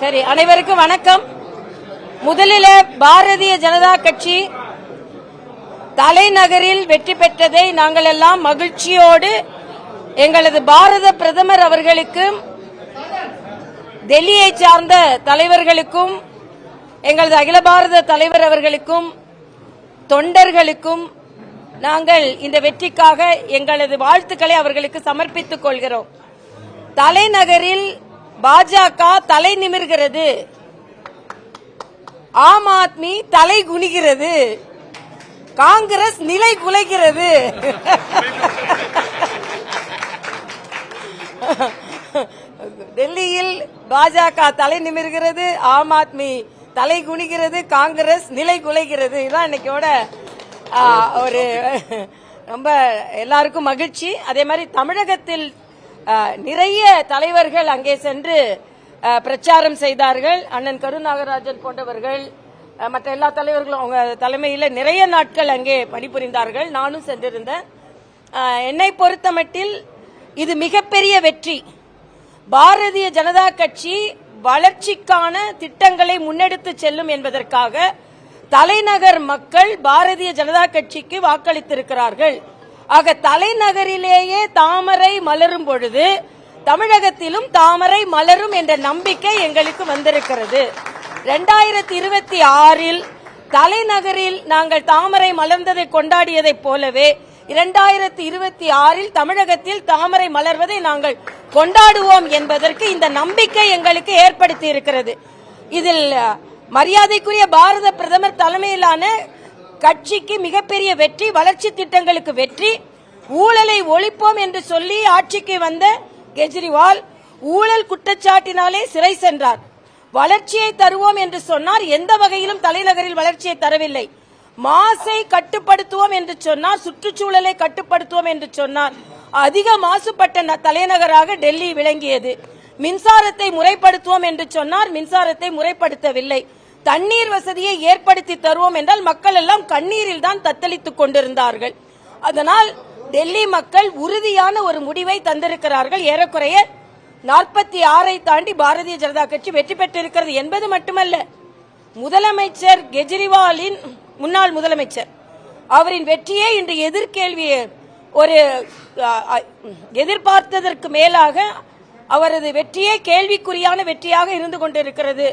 சரி, அனைவருக்கும் வணக்கம். முதலில் பாரதிய ஜனதா கட்சி தலைநகரில் வெற்றி பெற்றதை நாங்கள் எல்லாம் மகிழ்ச்சியோடு எங்களது பாரத பிரதமர் அவர்களுக்கும் டெல்லியை சார்ந்த தலைவர்களுக்கும் எங்களது அகில பாரத தலைவர் அவர்களுக்கும் தொண்டர்களுக்கும் நாங்கள் இந்த வெற்றிக்காக எங்களது வாழ்த்துக்களை அவர்களுக்கு சமர்ப்பித்துக் கொள்கிறோம். தலைநகரில் பாஜக தலை நிமிர்கிறது, ஆம் ஆத்மி தலை குனிகிறது, காங்கிரஸ் நிலை குலைகிறது. டெல்லியில் பாஜக தலை நிமிர்கிறது, ஆம் ஆத்மி தலை குனிகிறது, காங்கிரஸ் நிலை குலைகிறது. இதுதான் இன்னைக்கோட ஒரு ரொம்ப எல்லாருக்கும் மகிழ்ச்சி. அதே மாதிரி தமிழகத்தில் நிறைய தலைவர்கள் அங்கே சென்று பிரச்சாரம் செய்தார்கள். அண்ணன் கருநாகராஜன் போன்றவர்கள் மற்ற எல்லா தலைவர்களும் அவங்க தலைமையில் நிறைய நாட்கள் அங்கே பணிபுரிந்தார்கள். நானும் சென்றிருந்தேன். என்னை பொறுத்தமட்டில் இது மிகப்பெரிய வெற்றி. பாரதிய ஜனதா கட்சி வளர்ச்சிக்கான திட்டங்களை முன்னெடுத்து செல்லும் என்பதற்காக தலைநகர் மக்கள் பாரதிய ஜனதா கட்சிக்கு வாக்களித்திருக்கிறார்கள். ஆக தலைநகரிலேயே தாமரை மலரும் பொழுது தமிழகத்திலும் தாமரை மலரும் என்ற நம்பிக்கை எங்களுக்கு வந்திருக்கிறது. 2026 தலைநகரில் நாங்கள் தாமரை மலர்ந்ததை கொண்டாடியதைப் போலவே 2026 தமிழகத்தில் தாமரை மலர்வதை நாங்கள் கொண்டாடுவோம் என்பதற்கு இந்த நம்பிக்கை எங்களுக்கு ஏற்படுத்தி இருக்கிறது. இதில் மரியாதைக்குரிய பாரத பிரதமர் தலைமையிலான கட்சிக்கு மிகப்பெரிய வெற்றி, வளர்ச்சி திட்டங்களுக்கு வெற்றி. ஊழலை ஒழிப்போம் என்று சொல்லி ஆட்சிக்கு வந்த கெஜ்ரிவால் ஊழல் குற்றச்சாட்டினாலே சிறை சென்றார். வளர்ச்சியை தருவோம் என்று சொன்னார், எந்த வகையிலும் தலைநகரில் வளர்ச்சியை தரவில்லை. மாசை கட்டுப்படுத்துவோம் என்று சொன்னார், சுற்றுச்சூழலை கட்டுப்படுத்துவோம் என்று சொன்னார். அதிக மாசுபட்ட தலைநகராக டெல்லி விளங்கியது. மின்சாரத்தை முறைப்படுத்துவோம் என்று சொன்னார், மின்சாரத்தை முறைப்படுத்தவில்லை. தண்ணீர் வசதியை ஏற்படுத்தி தருவோம் என்றால் மக்கள் எல்லாம் கண்ணீரில் தான் தத்தளித்துக் கொண்டிருந்தார்கள். அதனால் டெல்லி மக்கள் உறுதியான ஒரு முடிவை தந்திருக்கிறார்கள். ஏறக்குறைய 46 தாண்டி பாரதிய ஜனதா கட்சி வெற்றி பெற்றிருக்கிறது என்பது மட்டுமல்ல, முதலமைச்சர் கெஜ்ரிவாலின் முன்னாள் முதலமைச்சர் அவரின் வெற்றியே இன்று எதிர்கேள்வியை ஒரு எதிர்பார்த்ததற்கு மேலாக அவரது வெற்றியே கேள்விக்குறியான வெற்றியாக இருந்து கொண்டிருக்கிறது.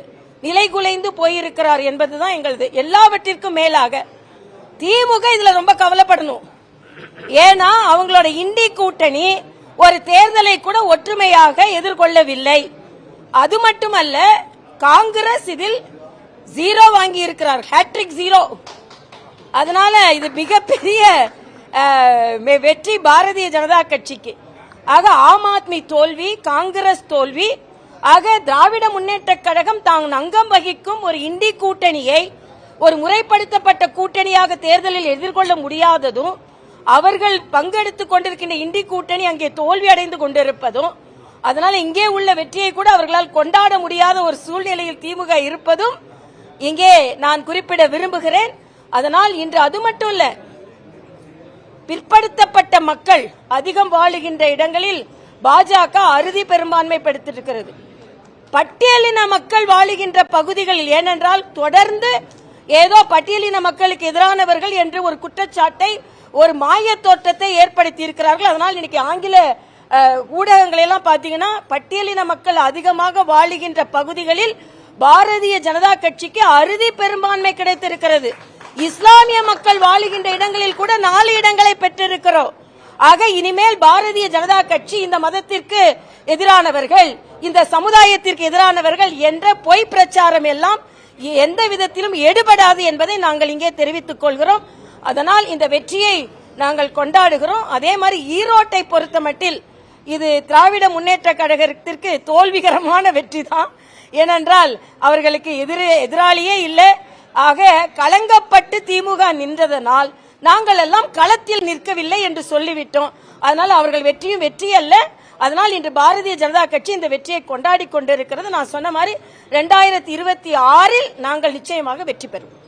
நிலை குலைந்து போயிருக்கிறார் என்பதுதான் எங்களது. எல்லாவற்றிற்கும் மேலாக திமுக இதுல ரொம்ப கவலைப்படணும். ஏன்னா அவங்களோட இண்டி கூட்டணி ஒரு தேர்தலை கூட ஒற்றுமையாக எதிர்கொள்ளவில்லை. அது மட்டுமல்ல, காங்கிரஸ் இதில் 0 வாங்கி இருக்கிறார், ஹேட்ரிக் 0. அதனால இது மிகப்பெரிய வெற்றி பாரதிய ஜனதா கட்சிக்கு. ஆக ஆம் ஆத்மி தோல்வி, காங்கிரஸ் தோல்வி. ஆக திராவிட முன்னேற்ற கழகம் தான் அங்கம் வகிக்கும் ஒரு இண்டி கூட்டணியை ஒரு முறைப்படுத்தப்பட்ட கூட்டணியாக தேர்தலில் எதிர்கொள்ள முடியாததும், அவர்கள் பங்கெடுத்துக் கொண்டிருக்கின்ற இண்டி கூட்டணி அங்கே தோல்வி அடைந்து கொண்டிருப்பதும், அதனால இங்கே உள்ள வெற்றியை கூட அவர்களால் கொண்டாட முடியாத ஒரு சூழ்நிலையில் திமுக இருப்பதும் இங்கே நான் குறிப்பிட விரும்புகிறேன். அதனால் இன்று அது மட்டும் இல்ல, பிற்படுத்தப்பட்ட மக்கள் அதிகம் வாழுகின்ற இடங்களில் பாஜக அறுதி பெரும்பான்மை படுத்திருக்கிறது. பட்டியலின மக்கள் வாழுகின்ற பகுதிகளில், ஏனென்றால் தொடர்ந்து ஏதோ பட்டியலின மக்களுக்கு எதிரானவர்கள் என்று ஒரு குற்றச்சாட்டை, ஒரு மாய தோற்றத்தை ஏற்படுத்தி இருக்கிறார்கள். அதனால் இன்னைக்கு ஆங்கில ஊடகங்கள் எல்லாம் பாத்தீங்கன்னா பட்டியலின மக்கள் அதிகமாக வாழுகின்ற பகுதிகளில் பாரதிய ஜனதா கட்சிக்கு அறுதி பெரும்பான்மை கிடைத்திருக்கிறது. இஸ்லாமிய மக்கள் வாழுகின்ற இடங்களில் கூட 4 இடங்களை பெற்றிருக்கிறோம். ஆக இனிமேல் பாரதிய ஜனதா கட்சி இந்த மதத்திற்கு எதிரானவர்கள், இந்த சமுதாயத்திற்கு எதிரானவர்கள் என்ற பொய் பிரச்சாரம் எல்லாம் எந்த விதத்திலும் எடுபடாது என்பதை நாங்கள் இங்கே தெரிவித்துக் கொள்கிறோம். அதனால் இந்த வெற்றியை நாங்கள் கொண்டாடுகிறோம். அதே மாதிரி ஈரோட்டை பொறுத்தமட்டில் இது திராவிட முன்னேற்ற கழகத்திற்கு தோல்விகரமான வெற்றி தான். ஏனென்றால் அவர்களுக்கு எதிராளியே இல்லை. ஆக கலங்கப்பட்டு திமுக நின்றதனால் நாங்கள் எல்லாம் களத்தில் நிற்கவில்லை என்று சொல்லிவிட்டோம். அதனால் அவர்கள் வெற்றியும் வெற்றி அல்ல. அதனால் இன்று பாரதிய ஜனதா கட்சி இந்த வெற்றியை கொண்டாடி கொண்டிருக்கிறது. நான் சொன்ன மாதிரி 2026 நாங்கள் நிச்சயமாக வெற்றி பெறுவோம்.